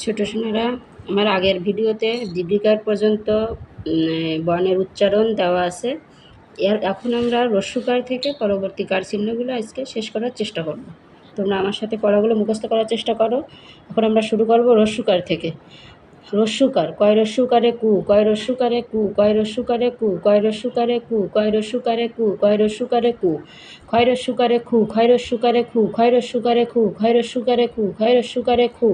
ছোট সোনারা, আমার আগের ভিডিওতে দীর্ঘিকার পর্যন্ত বর্ণের উচ্চারণ দেওয়া আছে। এখন আমরা রস্যকার থেকে পরবর্তী কার চিহ্নগুলো আজকে শেষ করার চেষ্টা করব। তোমরা আমার সাথে পড়াগুলো মুখস্থ করার চেষ্টা করো। এখন আমরা শুরু করব রস্যকার থেকে। রস্যকার, কয় রস্যকারে কু, কয় রস্যকারে কু, কয় রস্যকারে কু, কয় রস্যকারে কু, কয় রস্যকারে কু, কয় রস্যকারে কু, ক্ষয় রস্যকারে খু, ক্ষয় রস্যকারে খু, ক্ষয় রস্যকারে খু, ক্ষয় রস্যকারে খু, ক্ষয় রস্যকারে খু,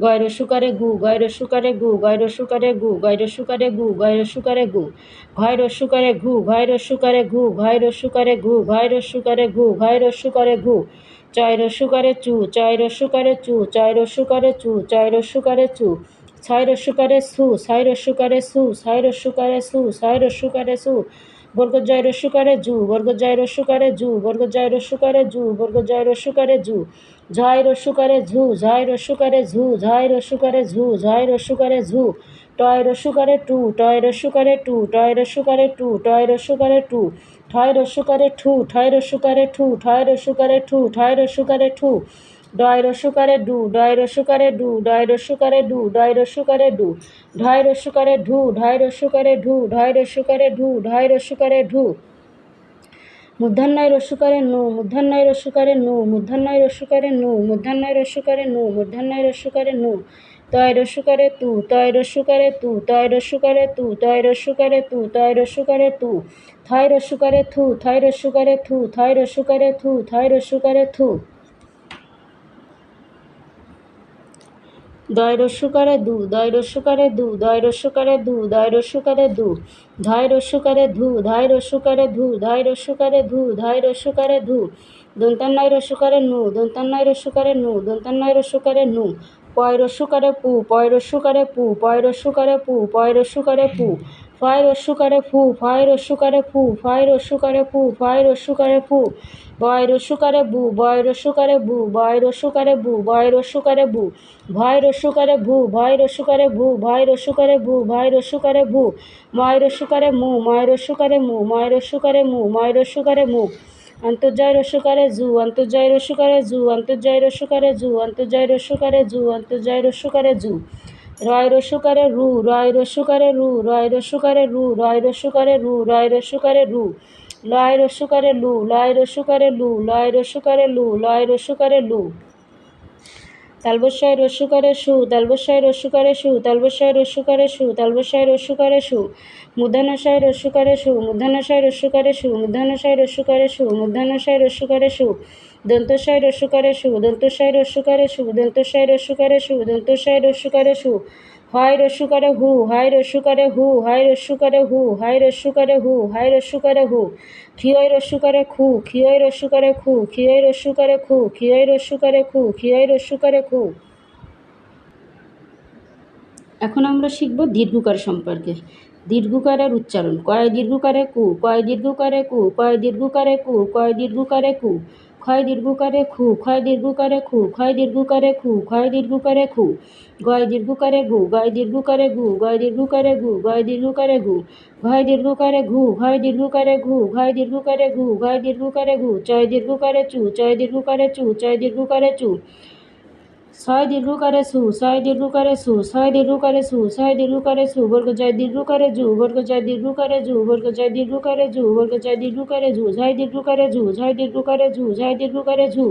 গয় রস্যকারে গু, গয় রস্যকারে গু, গয় রস্যকারে গু, গয় রস্যকারে গু, গয় রস্যকারে গু, ঘয় রস্যকারে ঘু, ঘয় রস্যকারে ঘু, ঘয় রস্যকারে ঘু, ঘয় রস্যকারে ঘু, ঘয় রস্যকারে ঘু, চয় রস্যকারে চু, চয় রস্যকারে চু, চয় রস্যকারে চু, চয় রস্যকারে চু, ছয় রস্যকারে সু, ছয় রস্যকারে সু, ছয় রস্যকারে সু, ছয় রস্যকারে সু, বর্গজয় রস্যকারে জু, বর্গজয় রস্যকারে জু, বর্গজয় রস্যকারে জু, বর্গজয় রস্যকারে জু, ঝয় রস্যকারে ঝু, ঝয় রস্যকারে ঝু, ঝয় রস্যকারে ঝু, ঝয় রস্যকারে ঝু, টয় রস্যকারে টু, টয় রস্যকারে টু, টয় রস্যকারে টু, টয় রস্যকারে টু, ঠয় রস্যকারে ঠু, ঠয় রস্যকারে ঠু, ঠয় রস্যকারে ঠু, ঠয় রস্যকারে ঠু, ডয় রস্যকারে ডু, ডয় রস্যকারে ডু, ডয় রস্যকারে ডু, ডয় রস্যকারে ডু, ঢয় রস্যকারে ঢু, ঢয় রস্যকারে ঢু, ঢয় রস্যকারে ঢু, ঢয় রস্যকারে ঢু, মূর্ধন্যয় রস্যকারে নু, মূর্ধন্যয় রস্যকারে নু, মূর্ধন্যয় রস্যকারে নু, মূর্ধন্যয় রস্যকারে নু, মূর্ধন্যয় রস্যকারে নু, তয় রস্যকারে তু, তয় রস্যকারে তু, তয় রস্যকারে তু, তয় রস্যকারে তু, তয় রস্যকারে তু, থয় রস্যকারে থু, থয় রস্যকারে থু, থয় রস্যকারে থু, থয় রস্যকারে থু, দয় রস্যকারে দু, দয় রস্যকারে দু, দয় রস্যকারে দু, দয় রস্যকারে দু, ধয় রস্যকারে ধু, ধয় রস্যকারে ধু, ধয় রস্যকারে ধু, ধয় রস্যকারে ধু, দন্তান্নয় রস্যকারে নু, দন্তান্নয় রস্যকারে নু, দন্তান্নয় রস্যকারে নু, পয় রস্যকারে পু, পয় রস্যকারে পু, পয় রস্যকারে পু, পয় রস্যকারে পু, ফয় রস্যকারে ফু, ফয় রস্যকারে ফু, ফয় রস্যকারে ফু, ফয় রস্যকারে ফু, বয় রস্যকারে বু, বয় রস্যকারে বু, বয় রস্যকারে বু, বয় রস্যকারে বু, ভয় রস্যকারে ভু, ভয় রস্যকারে ভু, ভয় রস্যকারে ভু, ভয় রস্যকারে ভু, ময় রস্যকারে মু, ময় রস্যকারে মু, ময় রস্যকারে মু, ময় রস্যকারে মু, অন্তর্জয় রস্যকারে জু, অন্তর্জয় রস্যকারে জু, অন্তর্জয় রস্যকারে জু, অন্তর্জয় রস্যকারে জু, অন্তর্জয় রস্যকারে জু, রয় রস্যকারে রু, রয় রস্যকারে রু, রয় রস্যকারে রু, রয় রস্যকারে রু, রয় রস্যকারে রু, লয় রস্যকারে লু, লয় রস্যকারে লু, লয় রস্যকারে লু, লয় রস্যকারে লু, তালবস্যয় রস্যকারে সু, তালবস্যয় রস্যকারে সু, তালবস্যয় রস্যকারে সু, তালবস্যয় রস্যকারে সু, মূর্ধন্যশয় রস্যকারে সু, মূর্ধন্যশয় রস্যকারে সু, মূর্ধন্যশয় রস্যকারে সু, মূর্ধন্যশয় রস্যকারে সু, দন্তস্বয় রস্যকারে সু, দন্তস্বয় রস্যকারে সু, দন্তস্বয় রস্যকারে সু, দন্তস্বয় রস্যকারে সু, হয় রস্যকারে হু, হয় রস্যকারে হু, হয় রস্যকারে হু, হয় রস্যকারে হু, হয় রস্যকারে হু, ক্ষিয়য় রস্যকারে খু, ক্ষিয়য় রস্যকারে খু, ক্ষিয়য় রস্যকারে খু, ক্ষিয়য় রস্যকারে খু, ক্ষিয়য় রস্যকারে খু। এখন আমরা শিখব দীর্ঘকার সম্পর্কে। দীর্ঘকারের উচ্চারণ, কয় দীর্ঘকারে কু, কয় দীর্ঘকারে কু, কয় দীর্ঘকারে কু, কয় দীর্ঘকারে কু, ক্ষয় দীর্ঘকারে খু, ক্ষয় দীর্ঘকারে খু, ক্ষয় দীর্ঘকারে খু, ক্ষয় দীর্ঘকারে খু, গয় দীর্ঘকারে গু, গয় দীর্ঘকারে গু, গয় দীর্ঘকারে গু, গয় দীর্ঘকারে গু, ঘয় দীর্ঘকারে ঘু, ঘয় দীর্ঘকারে ঘু, ঘয় দীর্ঘকারে ঘু, ঘয় দীর্ঘকারে ঘু, চয় দীর্ঘকারে চু, চয় দীর্ঘকারে চু, চয় দীর্ঘকারে চু, ছয় দীর্ঘকারে সু, ছয় দীর্ঘকারে সু, ছয় দীর্ঘকারে সু, ছয় দীর্ঘকারে সু, বর্গজয় দীর্ঘকারে জু, বর্গজয় দীর্ঘকারে জু, বর্গজয় দীর্ঘকারে জু, বর্গজয় দীর্ঘকারে জু, ঝয় দীর্ঘকারে জু, ঝয় দীর্ঘকারে জু, ঝয় দীর্ঘকারে ঝু,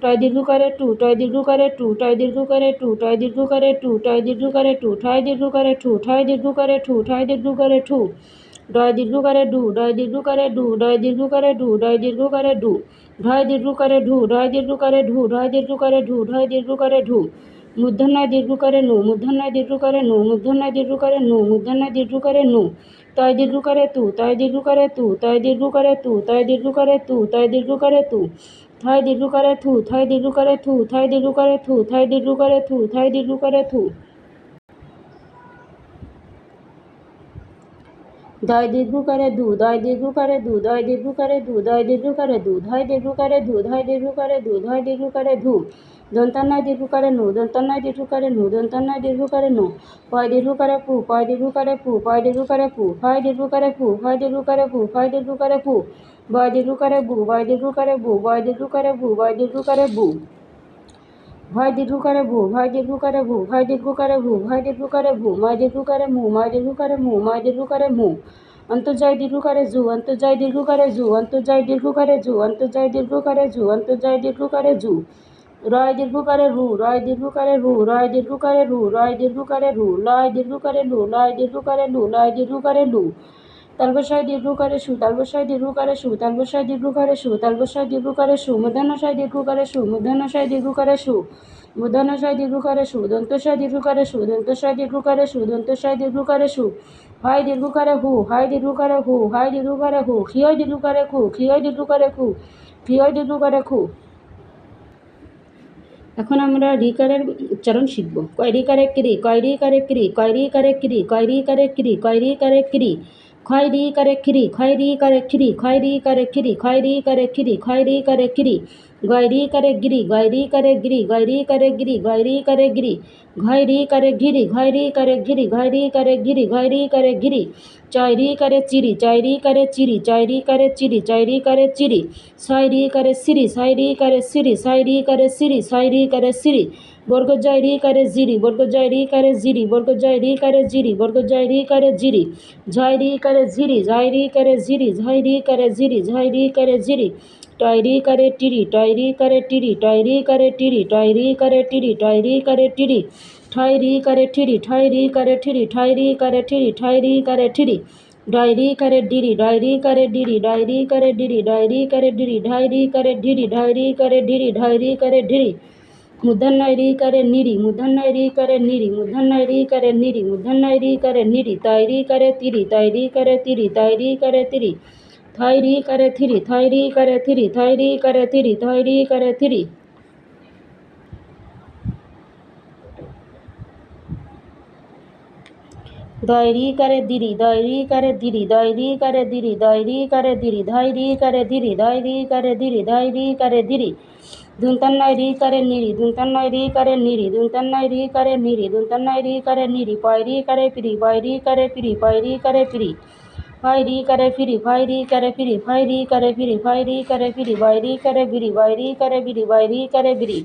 টয় দীর্ঘকারে টু, টয় দীর্ঘকারে টু, টয় দীর্ঘকারে টু, টয় দীর্ঘকারে টু, টয় দীর্ঘকারে টু, ঠয় দীর্ঘকারে ঠু, ঠয় দীর্ঘকারে ঠু, ঠয় দীর্ঘকারে ঠু, ডয় দীর্ঘকারে ডু, ডয় দীর্ঘকারে ডু, ডয় দীর্ঘকারে ডু, ডয় দীর্ঘকারে ডু, ঢয় দীর্ঘকারে ঢু, ঢয় দীর্ঘকারে ঢু, ঢয় দীর্ঘকারে ঢু, ঢয় দীর্ঘকারে ঢু, মূর্ধন্যয় দীর্ঘকারে নু, মূর্ধন্যয় দীর্ঘকারে নু, মূর্ধন্যয় দীর্ঘকারে নু, মূর্ধন্যয় দীর্ঘকারে নু, তয় দীর্ঘকারে তু, তয় দীর্ঘকারে তু, তয় দীর্ঘকারে তু, তয় দীর্ঘকারে তু, তয় দীর্ঘকারে তু, থয় দীর্ঘকারে থু, থয় দীর্ঘকারে থু, থয় দীর্ঘকারে থু, থয় দীর্ঘকারে থু, থয় দীর্ঘকারে থু, দয় দীর্ঘকারে দু, দয় দীর্ঘকারে দু, দয় দীর্ঘকারে দু, দয় দীর্ঘকারে দু, ধয় দীর্ঘকারে ধু, ধয় দীর্ঘকারে ধু, ধয় দীর্ঘকারে ধু, দন্তান্নয় দীর্ঘকারে নু, দন্তান্নয় দীর্ঘকারে নু, দন্তান্নয় দীর্ঘকারে নু, পয় দীর্ঘকারে পু, পয় দীর্ঘকারে পু, পয় দীর্ঘকারে পু, ফয় দীর্ঘকারে পু, ফয় দীর্ঘকারে পু, ফয় দীর্ঘকারে পু, বয় দীর্ঘকারে বু, বয় দীর্ঘকারে বু, বয় দীর্ঘকারে বু, বয় দীর্ঘকারে বু, ভয় দীর্ঘকারে ভু, ভয় দীর্ঘকারে ভু, ভয় দীর্ঘকারে ভু, ভয় দীর্ঘকারে ভু, ময় দীর্ঘকারে মু, ময় দীর্ঘকারে মু, ময় দীর্ঘকারে মু, অন্তর্জয় দীর্ঘকারে জু, অন্তর্জয় দীর্ঘকারে জু, অন্তর্জয় দীর্ঘকারে জু, অন্তর্জয় দীর্ঘকারে জু, অন্তর্জয় দীর্ঘকারে জু, রয় দীর্ঘকারে রু, রয় দীর্ঘকারে রু, রয় দীর্ঘকারে রু, রয় দীর্ঘকারে রু, লয় দীর্ঘকারে লু, লয় দীর্ঘকারে লু, লয় দীর্ঘকারে লু, তালবস্যায় দীর্ঘকারে সু, তালবস্যায় দীর্ঘকারে সু, তালবস্যায় দীর্ঘকারে সু, তালবস্যায় দীর্ঘকারে সু, মূর্ধন্যস্বয় দীর্ঘকারে সু, মূর্ধন্যস্বয় দীর্ঘকারে সু, মূর্ধন্যস্বয় দীর্ঘকারে সু, দন্তস্বয় দীর্ঘকারে সু, দন্তস্বয় দীর্ঘকারে সু, দন্তস্বয় দীর্ঘকারে সু, হয় দীর্ঘকারে হু, হয় দীর্ঘকারে হু, হয় দীর্ঘকারে হু, ক্ষীয় দীর্ঘকারে খু, ক্ষীয় দীর্ঘকারে খু, ক্ষীয় দীর্ঘকারে খু। এখন আমরা রিকারের উচ্চারণ শিখব। কয়রি কারে ক্রি, কয়রি কারে ক্রি, কয়রি কারে ক্রি, কয়রি কারে ক্রি, কয়রি কারে ক্রি, খয়রি কারে খিরি, খয়রি কারে খিরি, খয়রি কারে খিরি, খয়রি কারে খিরি, খয়রি কারে খিরি, গয়রি কারে গিরি, গয়রি কারে গিরি, গয়রি কারে গিরি, গয়রি কারে গিরি, ঘয়রি কারে ঘিরি, ঘয়রি কারে ঘিরি, ঘয়রি কারে ঘিরি, ঘয়রি কারে ঘিরি, চয়রি করে চিরি, চয়রি করে চিরি, চয়রি করে চিরি, চয়রি করে চিরি, ছয়রি করে সিরি, ছয়রি করে সিরি, ছয়রি করে সিরি, ছয়রি করে সিরি, বর্গজয় রি করে জিরি, বর্গজয় রি করে জিরি, বর্গজয় রি করে জিরি, বর্গজয় রি করে জিরি, ঝয় রি করে জিরি, ঝয় রি করে জিরি, ঝয় রি করে জিরি, ঝয় রি করে জিরি, টয়রি করে টিরি, টয়রি করে টিরি, টয়রি করে টিরি, টয়রি করে টিরি, টয়রি করে টিরি, ঠয়রি করে ঠিরি, ঠয়রি করে ঠিরি, ঠয়রি করে ঠিরি, ঠয়রি করে ঠিরি, ডয়রি করে ডিরি, ডয়রি করে ডিরি, ডয়রি করে ডিরি, ডয়রি করে ডিরি, ঢয়রি করে ডিরি, ঢয়রি করে ডিরি, ঢয়রি করে ডিরি, মূর্ধন্যয় রি করে নিরি, মূর্ধন্যয় রি করে নিরি, মূর্ধন্যয় রি করে নিরি, মূর্ধন্যয় রি করে নিরি, তয়রি করে তিরি, তয়রি করে তিরি, তয়রি করে তিরি, থয়রি করে থিরি, থয়রি করে থিরি, থয়রি করে থিরি, থয়রি করে থিরি, দয়রি করে দিরি, দয়রি করে দিরি, দয়রি করে দিরি, দয়রি করে দিরি, ধয়রি করে দিরি, দয়রি করে দিরি, ধয়রি করে দিরি, দুন্তন্নয় রি করে নিরি, দুন্তন্নয় রি করে নিরি, দুন্তন্নয় রি করে নিরি, দুন্তন্নয় রি করে নিরি, পয়রি করে পিরি, পয়রি করে পিরি, পয়রি করে পিরি, ফয়রি করে ফিরি, ফয়রি করে ফিরি, ফয়রি করে ফিরি, ফয়রি করে ফিরি, বয়রি করে বিরি, বয়রি করে বিরি, বয়রি করে বিরি,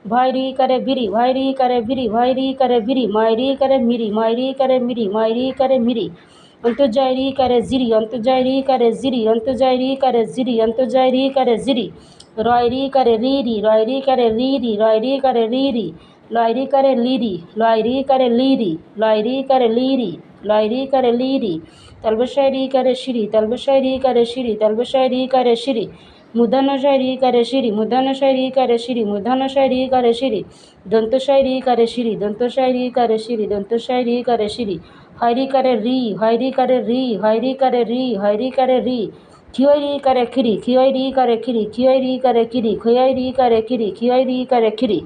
ভয়রি করে বিরি, ভয়রি করে বিরি, ভয়রি করে বিরি, ময়রি করে মিরি, ময়রি করে মিরি, ময়রি করে মিরি, অন্তর্জয় রি করে জিরি, অন্তর্জয় রি করে জিরি, অন্তর্জয় রি করে জিরি, অন্তর্জয় রি করে জিরি, রয়রি করে রি রি, রয়রি করে রি রি, রয়রি করে রি রি, লয়রি করে লিরি, লয়রি করে লিরি, লয়রি করে লিরি, লয়রি করে লিরি, তালবস্যায় রি করে সিঁড়ি, তালবস্যায় রি করে সিঁড়ি, তালবস্যায় রি করে সিঁড়ি, মূর্ধন্যস্বয় রি করে সিঁড়ি, মূর্ধন্যস্বয় রি করে সিঁড়ি, মূর্ধন্যস্বয় রি করে সিঁড়ি, দন্তস্বয় রি করে সিঁড়ি, দন্তস্বয় রি করে সিঁড়ি, দন্তস্বয় রি করে সিঁড়ি, হয়রি করে রি, হয়রি করে রি, হয়রি করে রি, হয়রি করে রি, খিয়রি করে খিরি, খিয়রি করে খিরি, খিয়রি করে খিরি, খিয়রি করে খিরি, খিয়রি করে খিরি।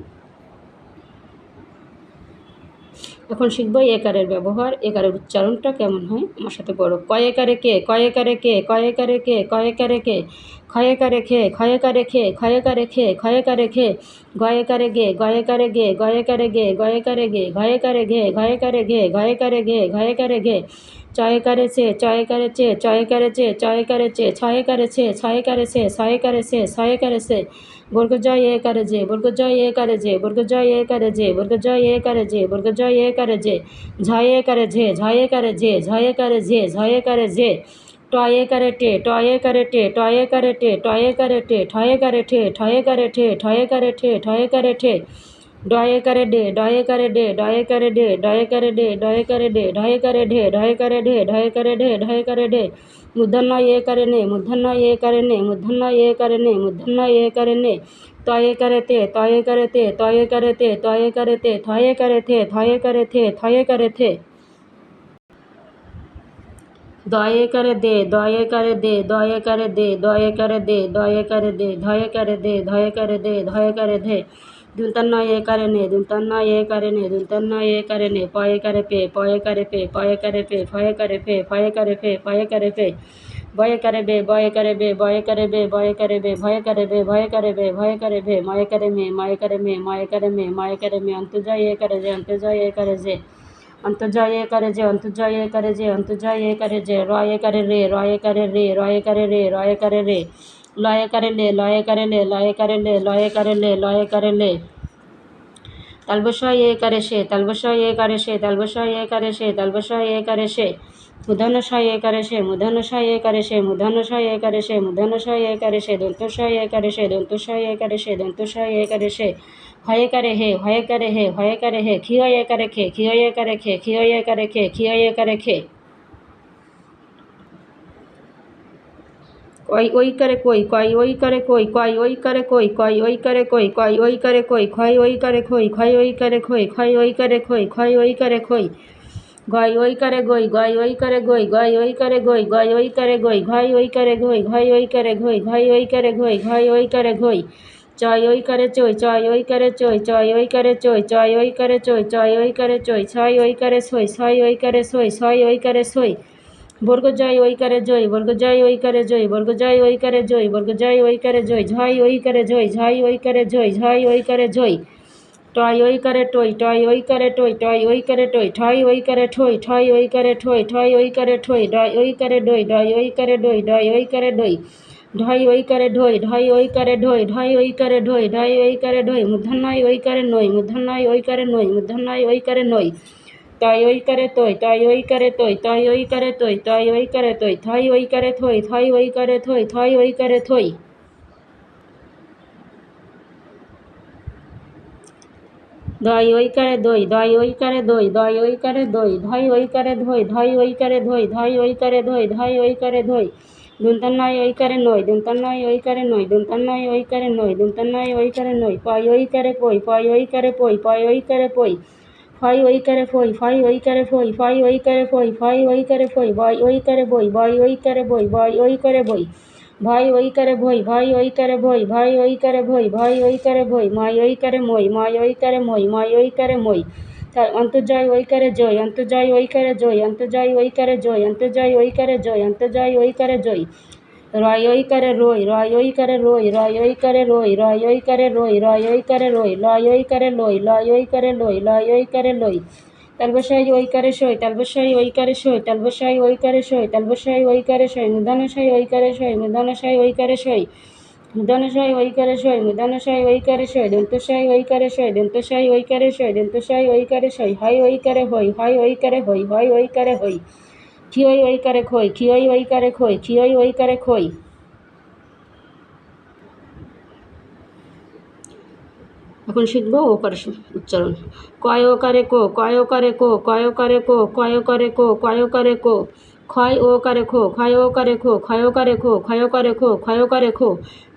এখন শিখবো একারের ব্যবহার, একারের উচ্চারণটা কেমন হয় আমার সাথে পড়ো। কয় একারে কে, কয় একারে কে, কয় একারে কে, কয় একারে কে, ক্ষয় একারে খে, ক্ষয় একারে খে, ক্ষয় একারে খে, ক্ষয় একারে খে, গয় একারে গে, গয় একারে গে, গয় একারে গে, গয় একারে গে, ঘয় একারে ঘে, ঘয় একারে ঘে, ঘয় একারে ঘে, ঘয় একারে ঘে, চয় একারে চে, চয় একারে চে, চয় একারে চে, চয় একারে চে, ছয় একারে ছে, ছয় একারে সে, ছয় একারে সে, ছয় একারে সে, বর্গজয় এ করে যে, বর্গজয় এ করে যে, বর্গজয় এ করে যে, বর্গজয় এ করে যে, বর্গজয় এ করে যে, ঝয় এ করে ঝে, ঝয় এ করে যে, ঝয় এ করে যে, ঝয় এ করে যে, টয়ে করে টে, টয়ে করে টে, টয়ে করে টে, টয়ে করে টে, ঠয়ে করে ঠে, ঠয়ে করে ঠে, ঠয়ে করে ঠে, ঠয়ে করে ঠে, ডয়ে করে ডে, ডয়ে করে ডে, ডয়ে করে ডে, ডয়ে করে ডে, ডয়ে করে ডে, ঢয়ে করে ঢে, ঢয়ে করে ঢে, ঢয়ে করে ঢে, ঢয়ে করে ঢে, মূর্ধন্যয় এ করে নে, মূর্ধন্যয় এ করে নে, মূর্ধন্যয় এ করে নে, মূর্ধন্যয় এ করে নে, তয়ে করে তে, তয়ে করে তে, তয়ে করে তে, তয়ে করে তে, থয়ে করে থে, থয়ে করে থে, থয়ে করে থে, দয়ে করে দে, দয়ে করে দে, দয়ে করে দে, দয়ে করে দে, দয়ে করে দে, ধয়ে করে দে, ধয়ে করে দে, ধয়ে করে ধে, দুন্তন্নয় এ করে নে, দুন্তন্নয় এ করে নে, দুন্তন্নয় এ করে নে, পয়ে করে পে, পয়ে করে পে, পয়ে করে পে, ফয়ে করে ফে, ফয়ে করে ফে, ফয়ে করে ফে, বয়ে করে বে, বয়ে করে বে, বয়ে করে বে, বয়ে করে বে, ভয়ে করে বে, ভয়ে করে বে, ভয়ে করে ভে, ময়ে করে মে, ময়ে করে মে, ময়ে করে মে, ময়ে করে মে, অন্তর্জয় এ করে যে, অন্তর্জয় এ করে যে, অন্তর্জয় এ করে যে, অন্তর্জয় এ করে যে, অন্তর্জয় এ করে যে, রয়ে করে রে, রয়ে করে রে, রয়ে করে রে, রয়ে করে রে, লয়ে করে লে, লয়ে করে লে, লয়ে করে লে, লয়ে করে লে, লয়ে করে লে, তালবসায় এ করে সে, তালবসায় এ করে সে, তালবসায় এ করে সে, তালবসায় এ করে সে, মূর্ধন্যষয় এ করে সে, মূর্ধন্যষয় এ করে সে, মূর্ধন্যষয় এ করে সে, মূর্ধন্যষয় এ করে সে, দন্তস্বয় এ করে সে, দন্তস্বয় এ করে সে, দন্তস্বয় এ করে সে, হয়ে করে হে, হয়ে করে হে, হয়ে করে হে, ক্ষিয় এ করে খে, ক্ষিয় এ করে খে, ক্ষিয় এ করে খে, ক্ষিয় এ করে খে, কয় ওই করে কই, কয় ওই করে কই, কয় ওই করে কই, কয় ওই করে কই, কয় ওই করে কই, ক্ষয় ওই করে খই, ক্ষয় ওই করে খই, ক্ষয় ওই করে খই, ক্ষয় ওই করে খই, গয় ওই করে গই, গয় ওই করে গই, গয় ওই করে গই, গয় ওই করে গই, ঘয় ওই করে ঘই, ঘয় ওই করে ঘই, ঘয় ওই করে ঘই, ঘয় ওই করে ঘই, চয় ওই করে চই, চয় ওই করে চই, চয় ওই করে চই, চয় ওই করে চই, চয় ওই করে চই, ছয় ওই করে সই, ছয় ওই করে সই, ছয় ওই করে সই, বর্গ জয় ওই করে জয়, বর্গ জয় ওই করে জয়, বর্গ জয় ওই করে জয়, বর্গ জয় ওই করে জয়, ঝয় ওই করে জয়, ঝয় ওই করে জয়, ঝয় ওই করে জয়, টয় ওই করে টই, টয় ওই করে টই, টয় ওই করে টই, ঠয় ওই করে ঠই, ঠয় ওই করে ঠই, ঠয় ওই করে ঠই, ডয় ওই করে ডই, ডয় ওই করে ডই, ডয় ওই করে ডই, ঢয় ওই করে ঢই, ঢয় ওই করে ঢই, ঢয় ওই করে ঢই, ঢয় ওই করে ঢই, মূর্ধন্যয় ওই করে নই, মূর্ধন্যয় ওই করে নই, মূর্ধন্যয় ওই করে নই, তয় ওই করে তৈ, তয় ওই করে তৈ, তয় ওই করে তৈ, তয় ওই করে তৈ, থয় ওই করে থই, থয় ওই করে থই, থয় ওই করে থই, দয় ওই করে দই, দয় ওই করে দই, দয় ওই করে দই, ধয় ওই করে ধই, ধয় ওই করে ধই, ধয় ওই করে ধই, ধয় ওই করে ধই, দন্তন্নয় ওই করে নই, দন্তন্নয় ওই করে নই, দন্তন্নয় ওই করে নই, দন্তন্নয় ওই করে নই, পয় ওই করে পই, পয় ওই করে পই, পয় ওই করে পই, ফয় ওই করে ফই, ফয় ওই করে ফই, ফয় ওই করে ফই, ফয় ওই করে ফই, বয় ওই করে বই, বয় ওই করে বই, বয় ওই করে বই, ভয় ওই করে ভই, ভয় ওই করে ভই, ভয় ওই করে ভই, ভয় ওই করে ভই, ময় ওই করে মই, ময় ওই করে মই, ময় ওই করে মই, তার অন্তর্জয় ওই করে জয়, অন্তর্জয় ওই করে জয়, অন্তর্জয় ওই করে জয়, অন্তর্জয় ওই করে জয়, অন্তর্জয় ওই করে জয়, রয় ওই করে রই, রয় ওই করে রই, রয় ওই করে রই, রয় ওই করে রই, রয় ওই করে রই, লয় ওই করে লই, লয় ওই করে লই, লয় ওই করে লই, তালবসাই ওই করে সই, তালবসাই ওই করে সই, তালবসাই ওই করে সই, তালবসাই ওই করে সই, মূর্ধন্যষয় ওই করে সই, মূর্ধন্যষয় ওই করে সই, মূর্ধন্যষয় ওই করে সই, মূর্ধন্যষয় ওই করে সই, দন্তস্বয় ওই করে সই, দন্তস্বয় ওই করে সই, দন্তস্বয় ওই করে সই, হয় ওই করে হই, হয় ওই করে হই, হয় ওই করে হই, খিয়ই ওই করে খই, খিয়ই ওই করে খই, খিয়ই ওই করে খই। এখন শিখবো ওকার উচ্চারণ, কয় ওকারে কো, কয় ওকারে কো, কয় ওকারে কো, কয় ওকারে কো, কয় ওকারে কো, ক্ষয় ও কারে খো, ক্ষয় ও কারে খো, ক্ষয় কারে খো, ক্ষয় কারে খো, ক্ষয় কারে খো,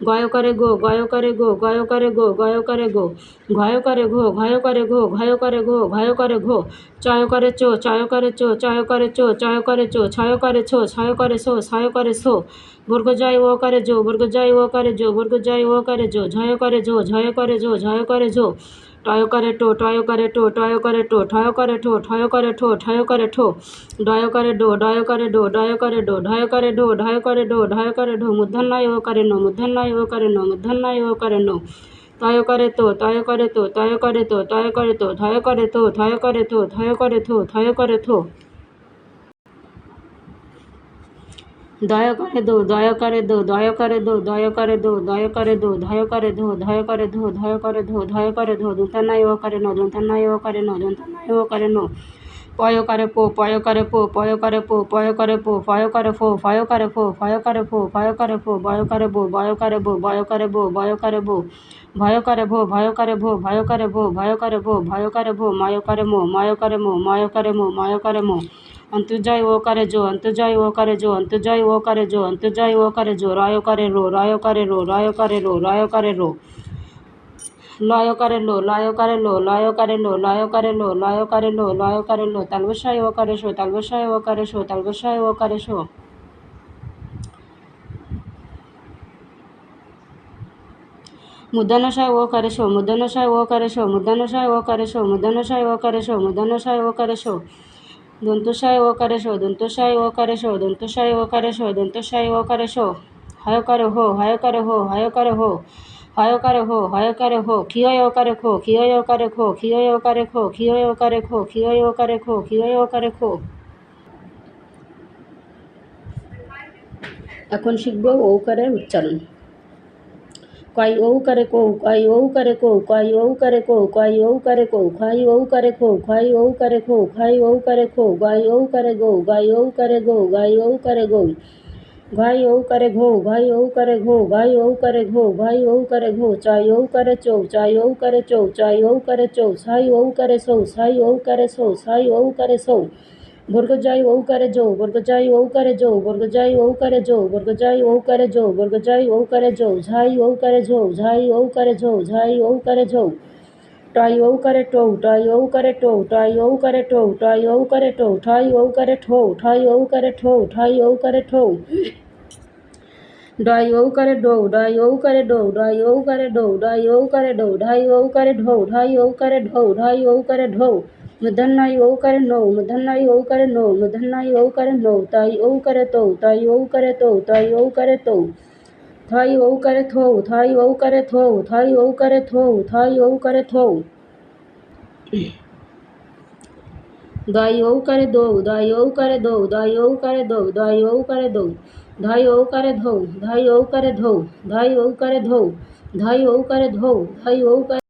গয় করে গো, গয় করে গো, গয় করে গো, গয় করে গো, ঘয় করে ঘো, ঘয় করে ঘো, ঘয় করে ঘো, ঘয় করে ঘো, চয় করে চো, চয় করে চো, চয় করে চো, চয় করে চো, ছয় করে ছো, ছয় করে সো, ছয় করে সো, বর্গ জয় ও করে জো, বর্গ জয় ও করে জো, বর্গ জয় ও করে জো, ঝয় করে জো, ঝয় করে জো, ঝয় করে জো, টয় করে টো, টয় করে টো, টয় করে টো, ঠয় করে ঠো, ঠয় করে ঠো, ঠয় করে ঠো, ডয় করে ডো, ডয় করে ডো, ডয় করে ডো, ঢয় করে ডো, ঢয় করে ডো, ঢয় করে ঢো, মূর্ধন্যয় ও করে নো, মূর্ধন্যয় ও করে নো, মূর্ধন্যয় ও করে নো, তয় করে তো, তয় করে তো, তয় করে তো, তয় করে তো, ধয় করে তো, ধয় করে তো, ধয় করে থো, ধয় করে থো, দয়া করে দো, দয়া করে দো, দয়া করে দো, দয়া করে দো, দয়া করে দো, ধয় করে ধো, ধয় করে ধো, ধয় করে ধো, ধয় করে ধো, দন্তন্নয় ও করে নো, দন্তন্নয় ও করে নো, দন্তন্নয় ও করে নো, পয় করে পো, পয় করে পো, পয় করে পো, পয় করে পো, ফয় করে ফো, ফয় করে ফো, ফয় করে ফো, ফয় করে ফো, বয় করে বো, বয় করে বো, বয় করে বো, বয় করে বো, ভয় করে ভো, ভয় করে ভো, ভয় করে ভো, ভয় করে ভো, ভয় করে ভো, ময় করে মো, ময় করে মো, ময় করে মো, ময় করে মো, অন্তর্জয় ও করে জো, অন্তর্জয় ও করে জো, অন্তর্জয় ও করে জো, অন্তর্জয় ও করে জো, রয় করে রো, রয় করে রো, রয় করে রো, রয় করে রো, লয় করে লো, লয় করে লো, লয় করে লো, লয় করে লো, লয় করে লো, লয় করে লো, তালবসায় ও করে শো, তালবসায় ও করে শো, তালবসায় ও করে শো, মূর্ধন্যষয় ও করে শো, মূর্ধন্যষয় ও করে শো, মূর্ধন্যষয় ও করে শো, মূর্ধন্যষয় ও করে শো, মূর্ধন্যষয় ও করে শো, দন্তস্বয় ও করে শো, দন্তস্বয় ও করে শো, দন্তস্বয় ও করে শো, দন্তস্বয় ও করে শো, হয় করে হো, হয় করে হো, হয় করে হো, হয় করে হো, হয় করে হো, ক্ষিয় ও করে খো, ক্ষিয় ও করে খো, ক্ষিয় ও করে খো, ক্ষিয় ও করে খো, ক্ষিয় ও করে খো, ক্ষিয় ও করে খো। এখন শিখবো ঔকারের উচ্চারণ, quay ấu care cô quay ấu care cô quay ấu care cô quay ấu care cô quay ấu care cô quay ấu care cô quay ấu care cô quay ấu care go quay ấu care go quay ấu care go quay ấu care go quay ấu care go quay ấu care go quay ấu care go chai ấu care chou chai ấu care chou chai ấu care chou sai ấu care sou sai ấu care sou sai ấu care sou वर्ग जाई ओ करे जो वर्ग जाई ओ करे जो वर्ग जाई ओ करे जो वर्ग जाई ओ करे जो वर्ग जाई ओ करे जो झाई ओ करे जो झाई ओ करे जो झाई ओ करे जो टाई ओ करे टो टाई ओ करे टो टाई ओ करे टो टाई ओ करे टो ठाई ओ करे ठो ठाई ओ करे ठो ठाई ओ करे ठो डाई ओ करे डो डाई ओ करे डो डाई ओ करे डो डाई ओ करे डो ढाई ओ करे ढो ढाई ओ करे ढो ढाई ओ करे ढो मधन्नाई ओ करे नो मधन्नाई ओ करे नो मधन्नाई ओ करे नो ताई ओ करे तो ताई ओ करे तो ताई ओ करे तो थाई ओ करे थो थाई ओ करे थो थाई ओ करे थो थाई ओ करे थो दाई ओ करे दो दाई ओ करे दो दाई ओ करे दो दाई ओ करे दो धाई ओ करे धो धाई ओ करे धो धाई ओ करे धो धाई ओ करे धो धाई ओ करे